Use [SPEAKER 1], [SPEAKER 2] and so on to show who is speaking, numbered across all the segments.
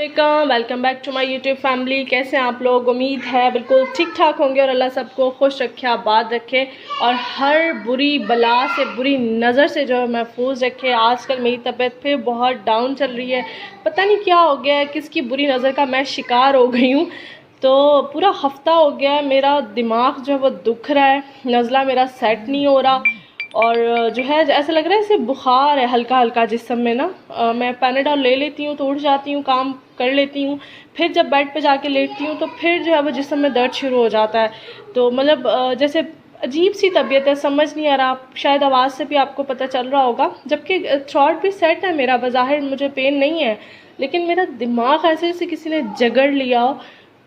[SPEAKER 1] Welcome back to my YouTube family. कैसे हैं आप लोग? उम्मीद है बिल्कुल ठीक ठाक होंगे और अल्लाह सबको खुश रखे, आबाद रखे और हर बुरी बला से, बुरी नज़र से जो है महफूज रखे। आजकल मेरी तबीयत फिर बहुत डाउन चल रही है, पता नहीं क्या हो गया है, किसकी बुरी नज़र का मैं शिकार हो गई हूँ। तो पूरा हफ्ता हो गया है, मेरा दिमाग जो है वो दुख रहा है, नज़ला मेरा सेट नहीं हो रहा और जो है ऐसा लग रहा है जैसे बुखार है हल्का हल्का जिस्म में ना। मैं पैनाडॉल ले लेती हूँ तो उठ जाती हूँ, काम कर लेती हूँ, फिर जब बेड पे जाके लेटती हूँ तो फिर जो है वो जिस्म में दर्द शुरू हो जाता है। तो मतलब जैसे अजीब सी तबीयत है, समझ नहीं आ रहा। शायद आवाज़ से भी आपको पता चल रहा होगा, जबकि थ्रॉट भी सेट है मेरा, बज़ाहिर मुझे पेन नहीं है, लेकिन मेरा दिमाग ऐसे जैसे किसी ने जगड़ लिया हो।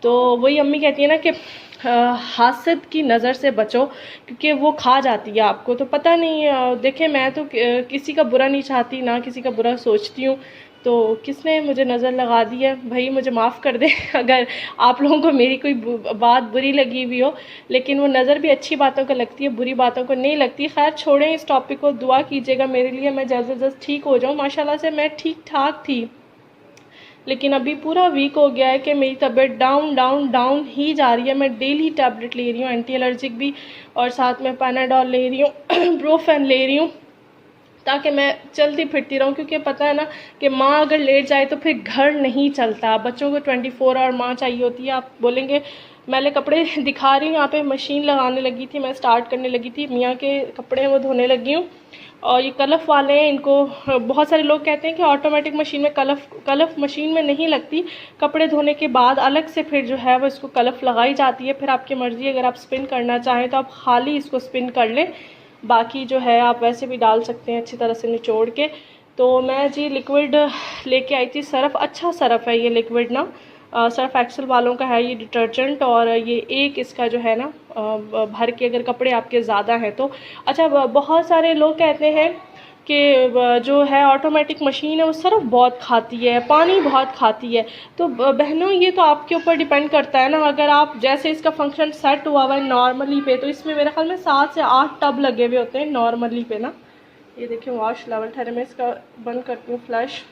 [SPEAKER 1] तो वही अम्मी कहती है ना कि हासद की नज़र से बचो, क्योंकि वो खा जाती है आपको। तो पता नहीं, देखें मैं तो किसी का बुरा नहीं चाहती, ना किसी का बुरा सोचती हूँ, तो किसने मुझे नज़र लगा दी है भाई, मुझे माफ़ कर दे अगर आप लोगों को मेरी कोई बात बुरी लगी हुई हो। लेकिन वो नज़र भी अच्छी बातों को लगती है, बुरी बातों को नहीं लगती। खैर छोड़ें इस टॉपिक को, दुआ कीजिएगा मेरे लिए, मैं जल्द से जल्द ठीक हो जाऊँ। माशाल्लाह से मैं ठीक ठाक थी, लेकिन अभी पूरा वीक हो गया है कि मेरी तबीयत डाउन डाउन डाउन ही जा रही है। मैं डेली टैबलेट ले रही हूँ, एंटी एलर्जिक भी, और साथ में पैनाडॉल ले रही हूँ ब्रोफेन ले रही हूँ, ताकि मैं चलती फिरती रहूँ। क्योंकि पता है ना कि माँ अगर लेट जाए तो फिर घर नहीं चलता। बच्चों को 24 आवर माँ चाहिए होती है। आप बोलेंगे मैले कपड़े दिखा रही हूँ, यहाँ पे मशीन लगाने लगी थी, मैं स्टार्ट करने लगी थी, मियाँ के कपड़े वो धोने लगी हूँ। और ये कलफ वाले हैं, इनको बहुत सारे लोग कहते हैं कि ऑटोमेटिक मशीन में कलफ मशीन में नहीं लगती, कपड़े धोने के बाद अलग से फिर जो है वो इसको कलफ लगाई जाती है। फिर आपकी मर्ज़ी, अगर आप स्पिन करना चाहें तो आप खाली इसको स्पिन कर लें, बाकी जो है आप वैसे भी डाल सकते हैं अच्छी तरह से निचोड़ के। तो मैं जी लिक्विड लेके आई थी, सर्फ़, अच्छा सर्फ़ है ये लिक्विड ना, सर्फ एक्सेल वालों का है ये डिटर्जेंट। और ये एक इसका जो है ना भर के, अगर कपड़े आपके ज़्यादा हैं तो। अच्छा, बहुत सारे लोग कहते हैं कि जो है ऑटोमेटिक मशीन है वो सर्फ बहुत खाती है, पानी बहुत खाती है। तो बहनों ये तो आपके ऊपर डिपेंड करता है ना। अगर आप जैसे इसका फंक्शन सेट हुआ हुआ है नॉर्मली पे, तो इसमें मेरे ख्याल में 7 से 8 टब लगे हुए होते हैं नॉर्मली पे ना। ये देखिए वॉश लेवल, ठहरे मैं इसका बंद करती हूँ फ्लैश।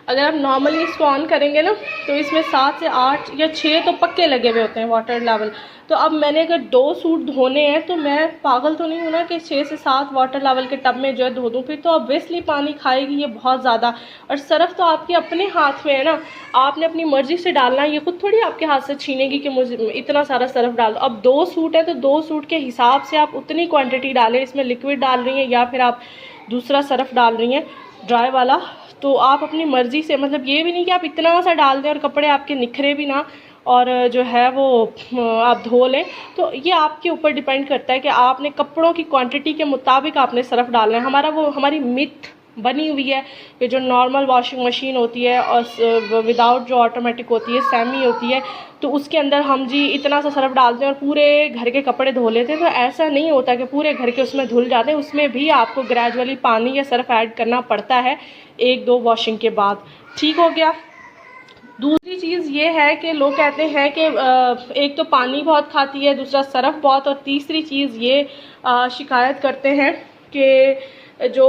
[SPEAKER 1] अगर आप नॉर्मली इसको ऑन करेंगे ना तो इसमें 7 से 8 या 6 तो पक्के लगे हुए होते हैं वाटर लेवल। तो अब मैंने अगर 2 सूट धोने हैं तो मैं पागल तो नहीं हूँ ना कि 6 से 7 वाटर लेवल के टब में जो है धो दूँ। फिर तो ऑब्वियसली पानी खाएगी ये बहुत ज़्यादा। और सर्फ तो आपके अपने हाथ में है ना, आपने अपनी मर्ज़ी से डालना है, ये खुद थोड़ी आपके हाथ से छीनेगी कि मुझे इतना सारा सर्फ डाल दो। अब 2 सूट है तो 2 सूट के हिसाब से आप उतनी क्वान्टिटी डालें। इसमें लिक्विड डाल रही हैं या फिर आप दूसरा सर्फ डाल रही हैं ड्राई वाला, तो आप अपनी मर्ज़ी से, मतलब ये भी नहीं कि आप इतना सा डाल दें और कपड़े आपके निखरे भी ना और जो है वो आप धो लें। तो ये आपके ऊपर डिपेंड करता है कि आपने कपड़ों की क्वांटिटी के मुताबिक आपने सर्फ डालना है। हमारी मिथ बनी हुई है कि जो नॉर्मल वॉशिंग मशीन होती है और विदाउट जो ऑटोमेटिक होती है, सेमी होती है, तो उसके अंदर हम जी इतना सा सर्फ डालते हैं और पूरे घर के कपड़े धो लेते हैं। तो ऐसा नहीं होता कि पूरे घर के उसमें धुल जाते हैं, उसमें भी आपको ग्रेजुअली पानी या सर्फ ऐड करना पड़ता है 1-2 वॉशिंग के बाद। ठीक हो गया। दूसरी चीज़ ये है कि लोग कहते हैं कि एक तो पानी बहुत खाती है, दूसरा सर्फ बहुत, और तीसरी चीज़ ये शिकायत करते हैं कि जो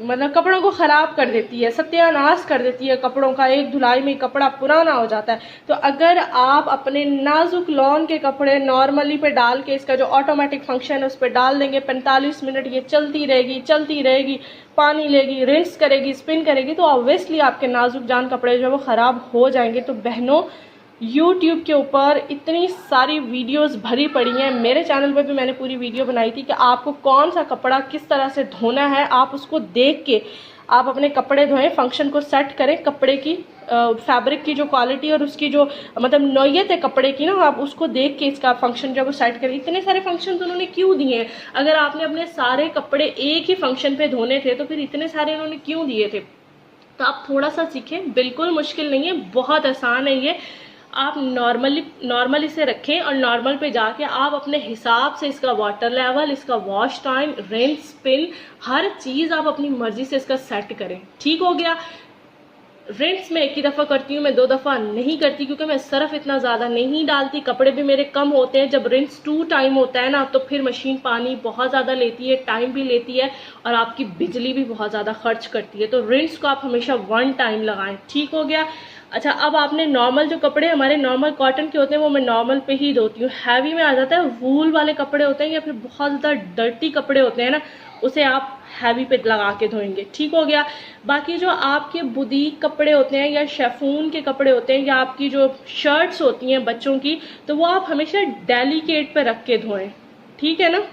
[SPEAKER 1] मतलब कपड़ों को ख़राब कर देती है, सत्यानाश कर देती है कपड़ों का, एक धुलाई में कपड़ा पुराना हो जाता है। तो अगर आप अपने नाजुक लॉन के कपड़े नॉर्मली पे डाल के, इसका जो ऑटोमेटिक फंक्शन है उस पर डाल देंगे, 45 मिनट ये चलती रहेगी, पानी लेगी, रिंस करेगी, स्पिन करेगी, तो ऑब्वियसली आपके नाजुक जान कपड़े जो है वो ख़राब हो जाएंगे। तो बहनों, YouTube के ऊपर इतनी सारी वीडियोस भरी पड़ी हैं, मेरे चैनल पे भी मैंने पूरी वीडियो बनाई थी कि आपको कौन सा कपड़ा किस तरह से धोना है। आप उसको देख के आप अपने कपड़े धोएं, फंक्शन को सेट करें, कपड़े की फैब्रिक की जो क्वालिटी और उसकी जो मतलब नौयत है कपड़े की ना, आप उसको देख के इसका फंक्शन जब वो सेट करें। इतने सारे फंक्शन उन्होंने क्यों दिए हैं? अगर आपने अपने सारे कपड़े एक ही फंक्शन पे धोने थे तो फिर इतने सारे उन्होंने क्यों दिए थे? तो आप थोड़ा सा सीखें, बिल्कुल मुश्किल नहीं है, बहुत आसान है ये। आप नॉर्मली से रखें और नॉर्मल पे जाके आप अपने हिसाब से इसका वाटर लेवल, इसका वॉश टाइम, रिंस, स्पिन, हर चीज़ आप अपनी मर्जी से इसका सेट करें। ठीक हो गया। रिंस मैं एक ही दफ़ा करती हूँ, मैं 2 दफ़ा नहीं करती, क्योंकि मैं सर्फ इतना ज़्यादा नहीं डालती, कपड़े भी मेरे कम होते हैं। जब रिंस 2 टाइम होता है ना, तो फिर मशीन पानी बहुत ज़्यादा लेती है, टाइम भी लेती है और आपकी बिजली भी बहुत ज़्यादा खर्च करती है। तो रिंस को आप हमेशा 1 टाइम लगाएं। ठीक हो गया। अच्छा, अब आपने नॉर्मल जो कपड़े हमारे नॉर्मल कॉटन के होते हैं वो मैं नॉर्मल पे ही धोती हूँ। हैवी में आ जाता है, वूल वाले कपड़े होते हैं या फिर बहुत ज़्यादा डर्टी कपड़े होते हैं ना, उसे आप हैवी पे लगा के धोएंगे। ठीक हो गया। बाकी जो आपके बुटीक कपड़े होते हैं या शेफून के कपड़े होते हैं या आपकी जो शर्ट्स होती हैं बच्चों की, तो वो आप हमेशा डेलिकेट पे रख के धोएं। ठीक है ना।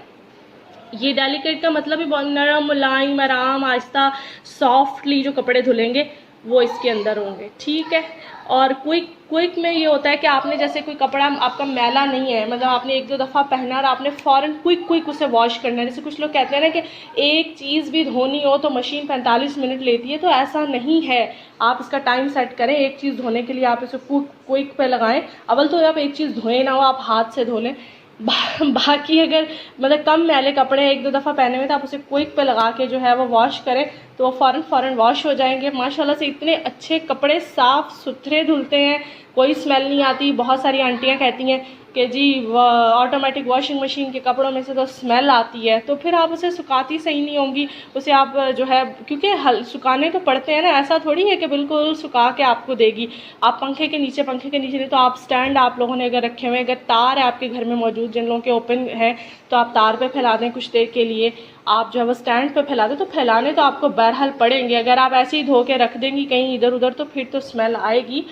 [SPEAKER 1] ये डेलिकेट का मतलब ही बहुत नरम, मुलायम, आराम, आहिस्ता, सॉफ्टली जो कपड़े धुलेंगे वो इसके अंदर होंगे। ठीक है। और क्विक में ये होता है कि आपने जैसे कोई कपड़ा आपका मैला नहीं है, मतलब आपने 1-2 दफ़ा पहना और आपने फ़ौरन क्विक उसे वॉश करना है। जैसे कुछ लोग कहते हैं ना कि एक चीज़ भी धोनी हो तो मशीन 45 मिनट लेती है, तो ऐसा नहीं है। आप इसका टाइम सेट करें। एक चीज़ धोने के लिए आप इसे क्विक पे लगाएं। अव्वल तो आप एक चीज़ धोएं ना हो, आप हाथ से धो लें। बाकी अगर मतलब कम मैले कपड़े 1-2 दफ़ा पहने हुए तो आप उसे क्विक पे लगा के जो है वो वॉश करें, तो वो फ़ौरन वॉश हो जाएंगे। माशाल्लाह से इतने अच्छे कपड़े साफ़ सुथरे धुलते हैं, कोई स्मेल नहीं आती। बहुत सारी आंटियां कहती हैं कि जी ऑटोमेटिक वॉशिंग मशीन के कपड़ों में से तो स्मेल आती है, तो फिर आप उसे सुखाती सही नहीं होंगी। उसे आप जो है, क्योंकि सुखाने तो पड़ते हैं ना, ऐसा थोड़ी है कि बिल्कुल सुखा के आपको देगी। आप पंखे के नीचे नहीं तो आप स्टैंड आप लोगों ने अगर रखे हुए, अगर तार है आपके घर में मौजूद, जिन लोगों के ओपन है, तो आप तार पे फैला दें कुछ देर के लिए। आप जो है वो स्टैंड पे फैला दें, तो फैलाने तो आपको बहरहाल पड़ेंगे। अगर आप ऐसे ही धो के रख देंगी कहीं इधर उधर, तो फिर तो स्मेल आएगी।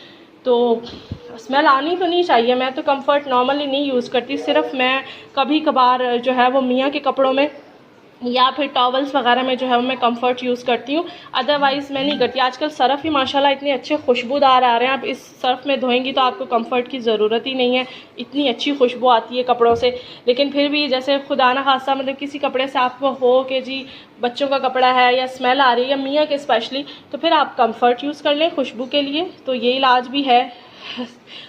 [SPEAKER 1] तो स्मेल आनी तो नहीं चाहिए। मैं तो कंफर्ट नॉर्मली नहीं यूज़ करती, सिर्फ मैं कभी कभार जो है वो मियाँ के कपड़ों में या फिर टॉवल्स वगैरह में जो है मैं कंफर्ट यूज़ करती हूँ, अदरवाइज़ मैं नहीं करती। आजकल सर्फ़ ही माशाल्लाह इतने अच्छे खुशबूदार आ रहे हैं, आप इस सर्फ़ में धोएंगी तो आपको कंफर्ट की ज़रूरत ही नहीं है, इतनी अच्छी खुशबू आती है कपड़ों से। लेकिन फिर भी जैसे खुदा ना खास्ता मतलब किसी कपड़े से आपको हो कि जी बच्चों का कपड़ा है या स्मेल आ रही है, या मियाँ के स्पेशली, तो फिर आप कंफर्ट यूज़ कर लें खुशबू के लिए। तो ये इलाज भी है।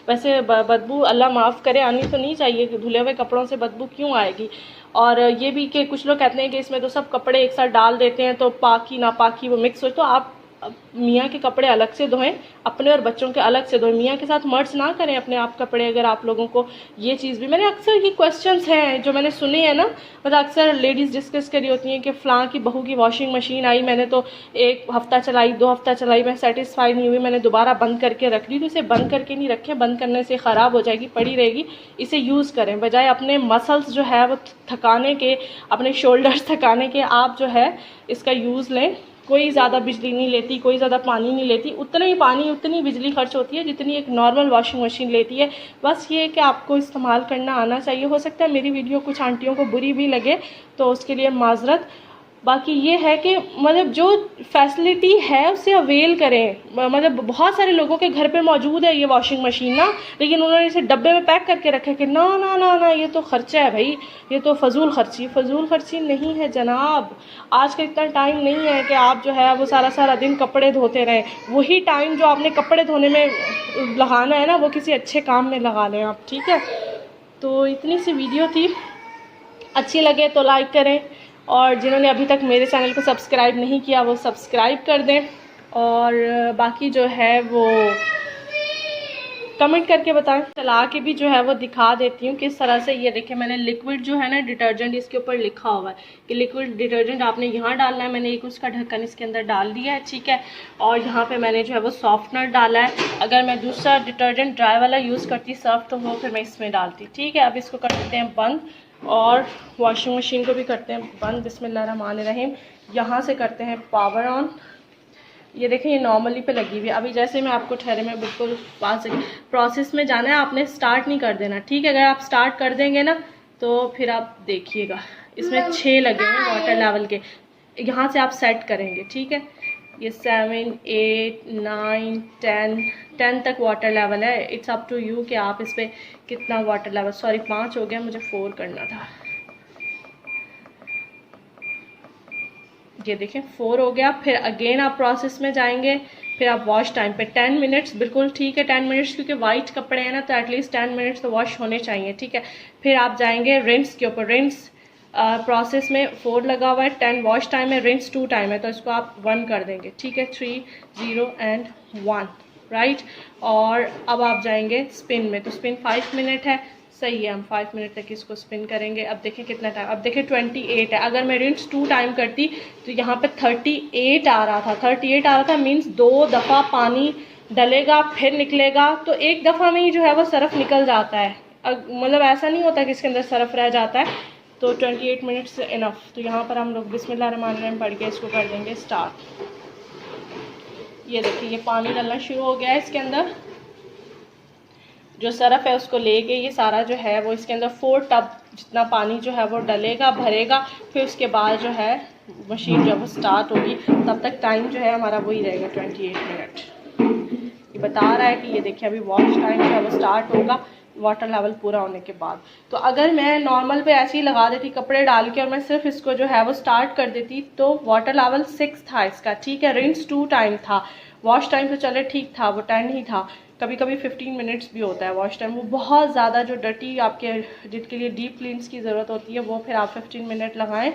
[SPEAKER 1] वैसे बदबू अल्लाह माफ़ करे आनी तो नहीं चाहिए, धुले हुए कपड़ों से बदबू क्यों आएगी। और ये भी कि कुछ लोग कहते हैं कि इसमें तो सब कपड़े एक साथ डाल देते हैं तो पाकी नापाकी वो मिक्स हो, तो आप मियाँ के कपड़े अलग से धोएं, अपने और बच्चों के अलग से धोएं। मियाँ के साथ मर्ज ना करें अपने आप कपड़े। अगर आप लोगों को ये चीज़ भी, मैंने अक्सर ये क्वेश्चंस हैं जो मैंने सुने हैं ना, मतलब अक्सर लेडीज़ डिस्कस करी होती हैं कि फ़लाँ की बहू की वॉशिंग मशीन आई, मैंने तो 1 हफ़्ता चलाई, 2 हफ़्ता चलाई, मैं सेटिस्फाई नहीं हुई, मैंने दोबारा बंद करके रख दी। तो इसे बंद करके नहीं रखें, बंद करने से ख़राब हो जाएगी, पड़ी रहेगी। इसे यूज़ करें, बजाय अपने मसल्स जो है वो थकाने के, अपने शोल्डर्स थकाने के, आप जो है इसका यूज़ लें। कोई ज़्यादा बिजली नहीं लेती, कोई ज़्यादा पानी नहीं लेती, उतना ही पानी उतनी बिजली खर्च होती है जितनी एक नॉर्मल वॉशिंग मशीन लेती है। बस ये है कि आपको इस्तेमाल करना आना चाहिए। हो सकता है मेरी वीडियो कुछ आंटियों को बुरी भी लगे, तो उसके लिए माजरत। बाकी ये है कि मतलब जो फैसिलिटी है उसे अवेल करें। मतलब बहुत सारे लोगों के घर पे मौजूद है ये वॉशिंग मशीन ना, लेकिन उन्होंने इसे डब्बे में पैक करके रखा है कि ना ना ना ना ये तो खर्चा है भाई, ये तो फजूल खर्ची नहीं है जनाब। आज का इतना टाइम नहीं है कि आप जो है वो सारा दिन कपड़े धोते रहें। वही टाइम जो आपने कपड़े धोने में लगाना है ना, वो किसी अच्छे काम में लगा लें आप। ठीक है। तो इतनी सी वीडियो थी, अच्छी लगे तो लाइक करें, और जिन्होंने अभी तक मेरे चैनल को सब्सक्राइब नहीं किया वो सब्सक्राइब कर दें, और बाकी जो है वो कमेंट करके बताएं। चला के भी जो है वो दिखा देती हूँ किस तरह से। ये देखें, मैंने लिक्विड जो है ना डिटर्जेंट, इसके ऊपर लिखा हुआ है कि लिक्विड डिटर्जेंट आपने यहाँ डालना है। मैंने एक उसका ढक्कन इसके अंदर डाल दिया है। ठीक है। और यहाँ पे मैंने जो है वो सॉफ्टनर डाला है। अगर मैं दूसरा डिटर्जेंट ड्राई वाला यूज़ करती सर्फ, तो वो फिर मैं इसमें डालती। ठीक है। अब इसको कर देते हैं बंद, और वॉशिंग मशीन को भी करते हैं बंद। बिस्मिल्लाहिर्रहमानिर्रहीम। यहाँ से करते हैं पावर ऑन। ये देखें, ये नॉर्मली पे लगी हुई है। अभी जैसे मैं आपको ठहरे में बिल्कुल पास प्रोसेस में जाना है, आपने स्टार्ट नहीं कर देना। ठीक है। अगर आप स्टार्ट कर देंगे ना, तो फिर आप देखिएगा इसमें 6 लगे हैं वाटर लेवल के, यहाँ से आप सेट करेंगे। ठीक है। ये 7, 8, 9, 10 तक वाटर लेवल है। इट्स अप टू यू कि आप इस पर कितना वाटर लेवल, सॉरी 5 हो गया, मुझे 4 करना था। ये देखें 4 हो गया। फिर अगेन आप प्रोसेस में जाएंगे, फिर आप वॉश टाइम पे 10 मिनट्स, बिल्कुल ठीक है 10 मिनट्स, क्योंकि वाइट कपड़े हैं ना, तो एटलीस्ट 10 मिनट्स तो वॉश होने चाहिए। ठीक है। फिर आप जाएंगे रिंस के ऊपर। रिंस प्रोसेस में 4 लगा हुआ है, 10 वॉश टाइम है, रिंस 2 टाइम है, तो इसको आप 1 कर देंगे, ठीक है। 3 0 एंड 1, राइट। और अब आप जाएंगे स्पिन में, तो स्पिन 5 मिनट है, सही है। हम 5 मिनट तक इसको स्पिन करेंगे। अब देखें कितना टाइम, अब देखें 28 है। अगर मैं रिंस 2 टाइम करती तो यहाँ पे 38 आ रहा था, 38 आ रहा था, मीन्स 2 दफ़ा पानी डलेगा फिर निकलेगा, तो एक दफ़ा में ही जो है वो सरफ़ निकल जाता है। मतलब ऐसा नहीं होता कि इसके अंदर सरफ़ रह जाता है। तो 28 मिनट्स इनफ। तो यहाँ पर हम लोग बिस्मिल्लाहिर्रहमानिर्रहीम पढ़ के इसको कर देंगे स्टार्ट। ये देखिए ये पानी डलना शुरू हो गया है इसके अंदर, जो सरफ़ है उसको लेके ये सारा जो है वो इसके अंदर 4 टब जितना पानी जो है वो डलेगा, भरेगा। फिर उसके बाद जो है मशीन जब वो स्टार्ट होगी, तब तक टाइम जो है हमारा वही रहेगा 28 मिनट। ये बता रहा है कि ये देखिए अभी वॉश टाइम जो है वो स्टार्ट होगा वाटर लेवल पूरा होने के बाद। तो अगर मैं नॉर्मल पे ऐसे ही लगा देती कपड़े डाल के और मैं सिर्फ इसको जो है वो स्टार्ट कर देती, तो वाटर लेवल 6 था इसका, ठीक है। रिंस 2 टाइम था, वॉश टाइम तो चले ठीक था, वो 10 ही था। कभी कभी 15 मिनट्स भी होता है वॉश टाइम। वो बहुत ज़्यादा जो डर्टी आपके जिसके लिए डीप क्लीन्स की ज़रूरत होती है वो फिर आप 15 मिनट लगाएं।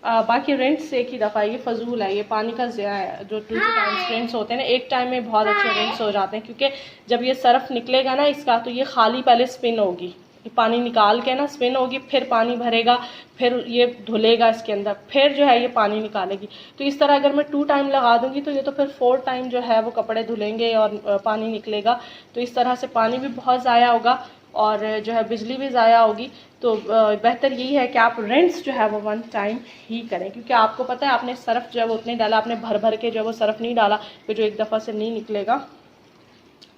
[SPEAKER 1] बाकी रिंस एक ही दफ़ा, ये फजूल है, ये पानी का ज़िया है। जो 2 टाइम्स रिंस होते हैं ना, एक टाइम में बहुत अच्छे रिंस हो जाते हैं, क्योंकि जब ये सरफ निकलेगा ना इसका, तो ये खाली पहले स्पिन होगी, ये पानी निकाल के ना स्पिन होगी, फिर पानी भरेगा, फिर ये धुलेगा इसके अंदर, फिर जो है ये पानी निकालेगी। तो इस तरह अगर मैं 2 टाइम लगा दूंगी तो ये तो फिर 4 टाइम जो है वो कपड़े धुलेंगे और पानी निकलेगा। तो इस तरह से पानी भी बहुत ज़ाया होगा और जो है बिजली भी ज़ाया होगी। तो बेहतर यही है कि आप रिंस जो है वो 1 टाइम ही करें, क्योंकि आपको पता है आपने सरफ़ जो है वो उतने डाला, आपने भर भर के जो है वो सरफ़ नहीं डाला, फिर जो एक दफ़ा से नहीं निकलेगा।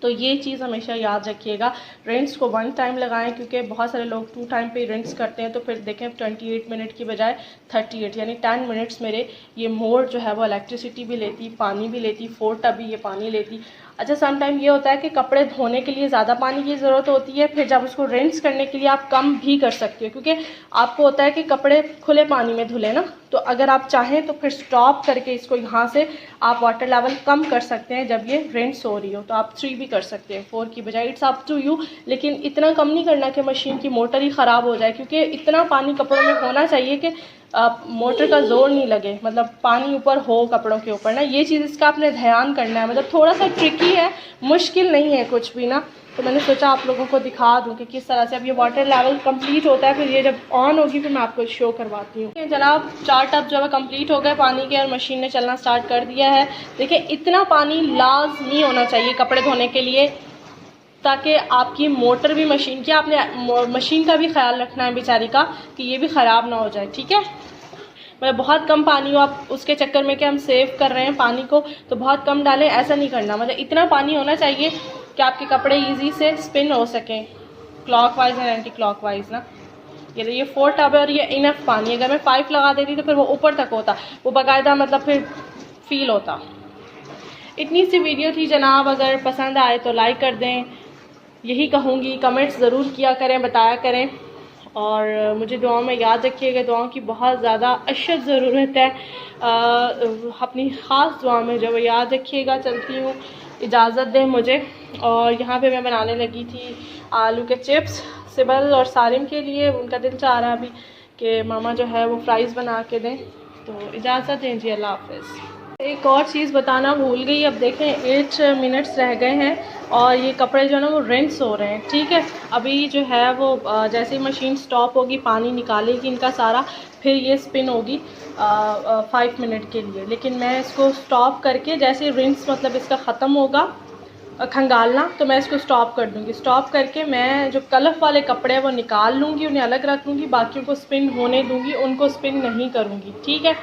[SPEAKER 1] तो ये चीज़ हमेशा याद रखिएगा, रिंस को 1 टाइम लगाएं, क्योंकि बहुत सारे लोग 2 टाइम पे रिंस करते हैं। तो फिर देखें 28 मिनट की बजाय 38 यानी 10 मिनट्स मेरे ये मोड़ जो है वो इलेक्ट्रिसिटी भी लेती, पानी भी लेती, 4 टब भी ये पानी लेती। अच्छा सम टाइम ये होता है कि कपड़े धोने के लिए ज़्यादा पानी की ज़रूरत होती है, फिर जब उसको रिंस करने के लिए आप कम भी कर सकते हो, क्योंकि आपको होता है कि कपड़े खुले पानी में धुले ना। तो अगर आप चाहें तो फिर स्टॉप करके इसको यहाँ से आप वाटर लेवल कम कर सकते हैं जब ये रिंस हो रही हो, तो आप 3 भी कर सकते हैं 4 की बजाय, इट्स अप टू यू। लेकिन इतना कम नहीं करना कि मशीन की मोटर ही ख़राब हो जाए, क्योंकि इतना पानी कपड़ों में होना चाहिए कि मोटर का जोर नहीं लगे, मतलब पानी ऊपर हो कपड़ों के ऊपर ना। ये चीज़ इसका आपने ध्यान करना है, मतलब थोड़ा सा ट्रिकी है, मुश्किल नहीं है कुछ भी ना। तो मैंने सोचा आप लोगों को दिखा दूं कि किस तरह से अब ये वाटर लेवल कंप्लीट होता है, फिर ये जब ऑन होगी फिर मैं आपको शो करवाती हूँ। जनाब 4 टब जो है कंप्लीट हो गए पानी के और मशीन ने चलना स्टार्ट कर दिया है। देखिए इतना पानी लाजमी होना चाहिए कपड़े धोने के लिए, ताकि आपकी मोटर भी मशीन की, आपने मशीन का भी ख्याल रखना है बेचारी का कि ये भी ख़राब ना हो जाए, ठीक है। मतलब बहुत कम पानी हो आप उसके चक्कर में कि हम सेव कर रहे हैं पानी को, तो बहुत कम डालें, ऐसा नहीं करना। मतलब इतना पानी होना चाहिए कि आपके कपड़े इजी से स्पिन हो सकें क्लॉकवाइज और एंटी क्लॉकवाइज ना। ये 4 टब है और ये इनफ पानी, अगर मैं 5 लगा देती तो फिर वो ऊपर तक होता, वो बाकायदा मतलब फिर फील होता। इतनी सी वीडियो थी जनाब, अगर पसंद आए तो लाइक कर दें, यही कहूँगी। कमेंट्स ज़रूर किया करें, बताया करें, और मुझे दुआओं में याद रखिएगा। दुआओं की बहुत ज़्यादा अशद ज़रूरत है, अपनी ख़ास दुआ में जो याद रखिएगा। चलती हूँ, इजाज़त दें मुझे। और यहाँ पे मैं बनाने लगी थी आलू के चिप्स सिबल और सारिम के लिए, उनका दिल चाह रहा अभी कि मामा जो है वो फ्राइज़ बना के दें। तो इजाज़त दें जी, अल्लाह हाफ़िज़। एक और चीज़ बताना भूल गई, अब देखें 8 मिनट्स रह गए हैं और ये कपड़े जो है ना वो रिंस हो रहे हैं, ठीक है। अभी जो है वो जैसे ही मशीन स्टॉप होगी पानी निकालेगी इनका सारा, फिर ये स्पिन होगी 5 मिनट के लिए। लेकिन मैं इसको स्टॉप करके जैसे रिंस मतलब इसका ख़त्म होगा खंगालना, तो मैं इसको स्टॉप कर दूँगी। स्टॉप करके मैं जो कलफ वाले कपड़े हैं वो निकाल लूँगी, उन्हें अलग रख लूँगी, बाकियों को स्पिन होने दूँगी, उनको स्पिन नहीं करूँगी, ठीक है।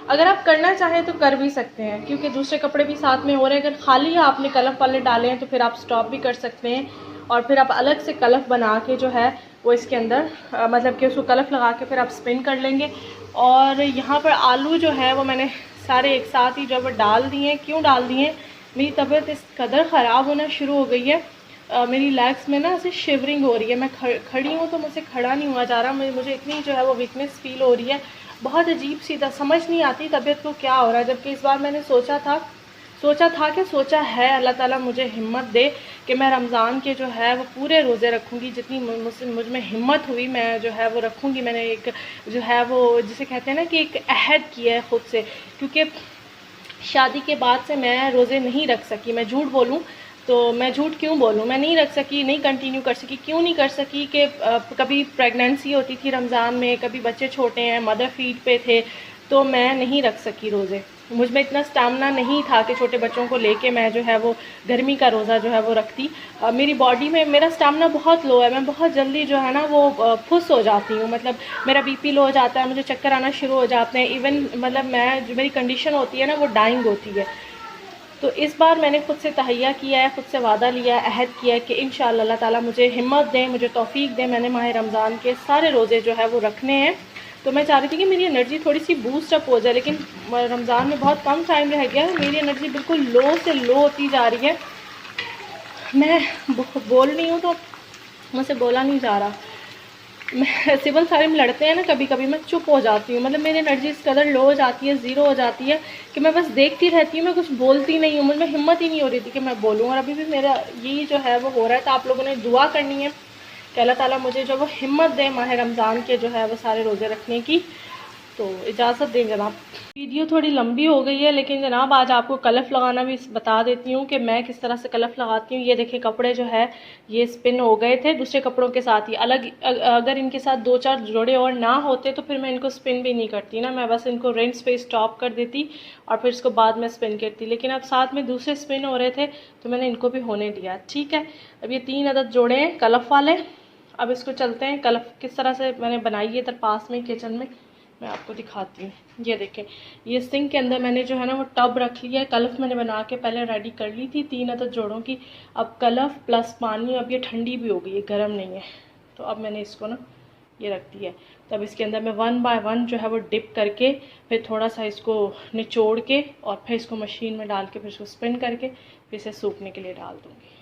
[SPEAKER 1] अगर आप करना चाहें तो कर भी सकते हैं, क्योंकि दूसरे कपड़े भी साथ में हो रहे हैं। अगर खाली आपने कलफ वाले डाले हैं तो फिर आप स्टॉप भी कर सकते हैं, और फिर आप अलग से कलफ बना के जो है वो इसके अंदर मतलब कि उसको कलफ लगा के फिर आप स्पिन कर लेंगे। और यहाँ पर आलू जो है वो मैंने सारे एक साथ ही जो है वो डाल दिए हैं। क्यों डाल दिए हैं, मेरी तबीयत इस कदर ख़राब होना शुरू हो गई है, मेरी लेग्स में ना ऐसे शिवरिंग हो रही है। मैं खड़ी हूँ तो मुझसे खड़ा नहीं हुआ जा रहा, मुझे इतनी जो है वो वीकनेस फील हो रही है, बहुत अजीब सी, समझ नहीं आती तबीयत को क्या हो रहा है। जबकि इस बार मैंने सोचा था सोचा था कि सोचा है अल्लाह ताला मुझे हिम्मत दे कि मैं रमज़ान के जो है वो पूरे रोज़े रखूँगी, जितनी मुझ में हिम्मत हुई मैं जो है वो रखूँगी। मैंने एक जो है वो जिसे कहते हैं ना कि एक अहद किया है ख़ुद से, क्योंकि शादी के बाद से मैं रोज़े नहीं रख सकी। मैं झूठ बोलूँ तो मैं झूठ क्यों बोलूँ, मैं नहीं रख सकी, नहीं कंटिन्यू कर सकी। क्यों नहीं कर सकी कि कभी प्रेगनेंसी होती थी रमज़ान में, कभी बच्चे छोटे हैं, मदर फीड पे थे, तो मैं नहीं रख सकी रोज़े। मुझ में इतना स्टैमिना नहीं था कि छोटे बच्चों को लेके मैं जो है वो गर्मी का रोज़ा जो है वो रखती। मेरी बॉडी में मेरा स्टैमिना बहुत लो है, मैं बहुत जल्दी जो है ना वो फुस हो जाती हूँ। मतलब मेरा बीपी लो हो जाता है, मुझे चक्कर आना शुरू हो जाते हैं। इवन मतलब मैं जो मेरी कंडीशन होती है ना वो डाइंग होती है। तो इस बार मैंने ख़ुद से तहैया किया है, ख़ुद से वादा लिया है, अहद किया है कि इंशाअल्लाह अल्लाह ताला मुझे हिम्मत दें, मुझे तौफीक दें, मैंने माह रमज़ान के सारे रोज़े जो है वो रखने हैं। तो मैं चाह रही थी कि मेरी एनर्जी थोड़ी सी बूस्ट अप हो जाए, लेकिन रमज़ान में बहुत कम टाइम रह गया है, मेरी एनर्जी बिल्कुल लो से लो होती जा रही है। मैं बोल रही हूँ तो मुझसे बोला नहीं जा रहा। मैं सिविल सारे लड़ते हैं ना, कभी कभी मैं चुप हो जाती हूँ। मतलब मेरी एनर्जी इस कदर लो हो जाती है, ज़ीरो हो जाती है कि मैं बस देखती रहती हूँ, मैं कुछ बोलती नहीं हूँ। मुझ में हिम्मत ही नहीं हो रही थी कि मैं बोलूँ, और अभी भी मेरा यही जो है वो हो रहा है। तो आप लोगों ने दुआ करनी है कि अल्लाह ताला मुझे जो वो हिम्मत दे माह रमज़ान के जो है वो सारे रोज़े रखने की। तो इजाज़त दें जनाब। वीडियो थोड़ी लंबी हो गई है, लेकिन जनाब आज आपको कलफ़ लगाना भी बता देती हूँ कि मैं किस तरह से कलफ़ लगाती हूँ। ये देखिए कपड़े जो है ये स्पिन हो गए थे दूसरे कपड़ों के साथ ही अलग। अगर इनके साथ 2-4 जोड़े और ना होते तो फिर मैं इनको स्पिन भी नहीं करती ना, मैं बस इनको रिंस पे स्टॉप कर देती और फिर इसको बाद में स्पिन करती। लेकिन अब साथ में दूसरे स्पिन हो रहे थे तो मैंने इनको भी होने दिया। ठीक है, अब ये 3 अदद जोड़े हैं कलफ़ वाले। अब इसको चलते हैं कलफ़ किस तरह से मैंने बनाई है। इधर पास में किचन में मैं आपको दिखाती हूँ। ये देखें, ये सिंक के अंदर मैंने जो है ना वो टब रख लिया है। कलफ़ मैंने बना के पहले रेडी कर ली थी 3 अदद जोड़ों की। अब कलफ़ प्लस पानी, अब ये ठंडी भी हो गई है, गर्म नहीं है। तो अब मैंने इसको ना ये रख दिया है। तो अब इसके अंदर मैं 1 बाय 1 जो है वो डिप करके फिर थोड़ा सा इसको निचोड़ के और फिर इसको मशीन में डाल के फिर इसको स्पिन करके फिर इसे सूखने के लिए डाल दूँगी।